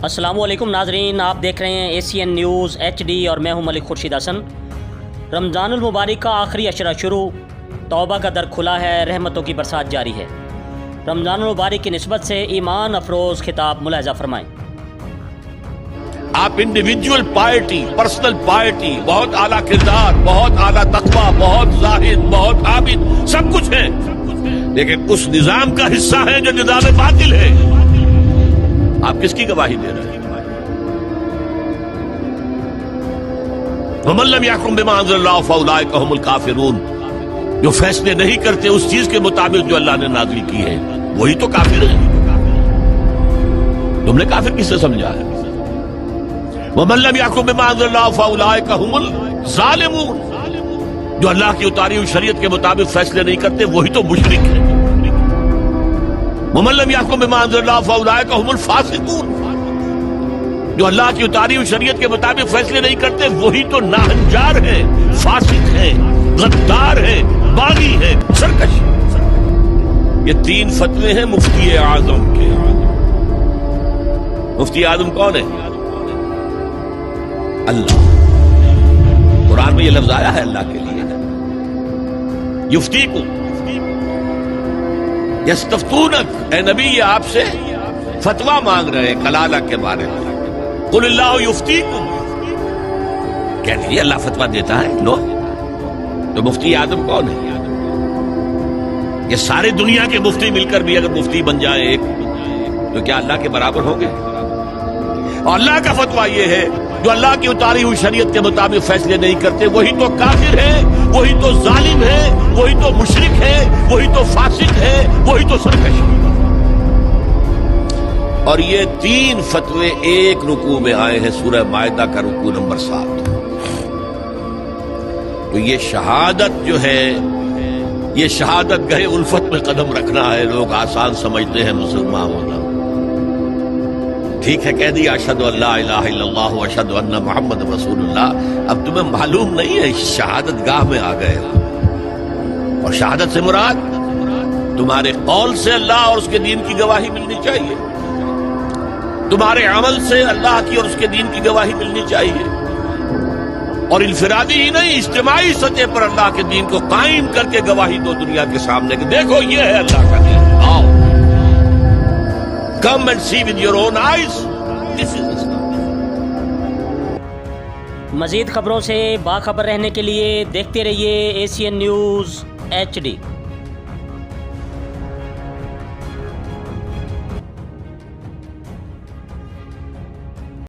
السلام علیکم ناظرین، آپ دیکھ رہے ہیں ایشین نیوز HD اور میں ہوں ملک خورشید حسن۔ رمضان المبارک کا آخری عشرہ شروع، توبہ کا در کھلا ہے، رحمتوں کی برسات جاری ہے۔ رمضان المبارک کی نسبت سے ایمان افروز خطاب ملاحظہ فرمائیں۔ آپ انڈیویجول پارٹی، پرسنل پارٹی، بہت اعلیٰ کردار، بہت اعلیٰ تقویٰ، بہت زاہد، بہت عابد، سب کچھ ہے، لیکن اس نظام کا حصہ ہے جو نظام باطل ہے۔ آپ کس کی گواہی دے رہے ہیں؟ وَمَن لَّمْ يَحْكُم بِمَا أَنزَلَ اللَّهُ فَأُولَٰئِكَ هُمُ الْكَافِرُونَ، جو فیصلے نہیں کرتے اس چیز کے مطابق جو اللہ نے نازل کی ہے، وہی تو کافر ہے۔ تم نے کافر کس سے سمجھا ہے؟ وَمَن لَّمْ يَحْكُم بِمَا أَنزَلَ اللَّهُ فَأُولَٰئِكَ هُمُ الظَّالِمُونَ، جو اللہ کی اتاری ہوئی شریعت کے مطابق فیصلے نہیں کرتے وہی تو مشرک ہے۔ وَمَن لَّم يَحْكُم بِمَا أَنزَلَ اللَّهُ فَأُولَٰئِكَ هُمُ الْفَاسِقُونَ، جو اللہ کی اتاری ہوئی شریعت کے مطابق فیصلے نہیں کرتے وہی تو ناہنجار ہیں، فاسق ہیں، غدار ہیں، باغی ہیں، سرکش ہیں۔ یہ تین فتوے ہیں مفتی اعظم کے۔ مفتی اعظم کون ہے؟ اللہ۔ قرآن میں یہ لفظ آیا ہے اللہ کے لیے، یفتیکم یستفتونک، اے نبی یہ آپ سے فتویٰ مانگ رہے ہیں کلالہ کے بارے میں۔ قل اللہ یفتیکم، کہہ دیجیے اللہ فتویٰ دیتا ہے۔ لو تو مفتی اعظم کون ہے؟ یہ سارے دنیا کے مفتی مل کر بھی اگر مفتی بن جائے ایک، تو کیا اللہ کے برابر ہوں گے؟ اور اللہ کا فتویٰ یہ ہے جو اللہ کی اتاری ہوئی شریعت کے مطابق فیصلے نہیں کرتے وہی تو کافر ہے، وہی تو ظالم ہے، وہی تو مشرک ہے، وہی تو فاسق ہے، وہی تو سرکش ہے۔ اور یہ تین فتوے ایک رکوع میں آئے ہیں، سورہ مائدہ کا رکوع نمبر 7۔ تو یہ شہادت جو ہے، یہ شہادت گہے الفت میں قدم رکھنا ہے۔ لوگ آسان سمجھتے ہیں مسلمان ہونا۔ ٹھیک ہے کہہ دیا اشہد ان لا الہ الا اللہ واشہد ان محمد رسول اللہ، اب تمہیں معلوم نہیں ہے شہادت گاہ میں آ گئے ہو۔ اور شہادت سے مراد تمہارے قول سے اللہ اور اس کے دین کی گواہی ملنی چاہیے، تمہارے عمل سے اللہ کی اور اس کے دین کی گواہی ملنی چاہیے، اور انفرادی ہی نہیں اجتماعی سطح پر اللہ کے دین کو قائم کر کے گواہی دو دنیا کے سامنے کہ دیکھو یہ ہے اللہ کا دین، آؤ come and see with your own eyes this is Islam۔ مزید خبروں سے باخبر رہنے کے لیے دیکھتے رہیے ایشین نیوز HD۔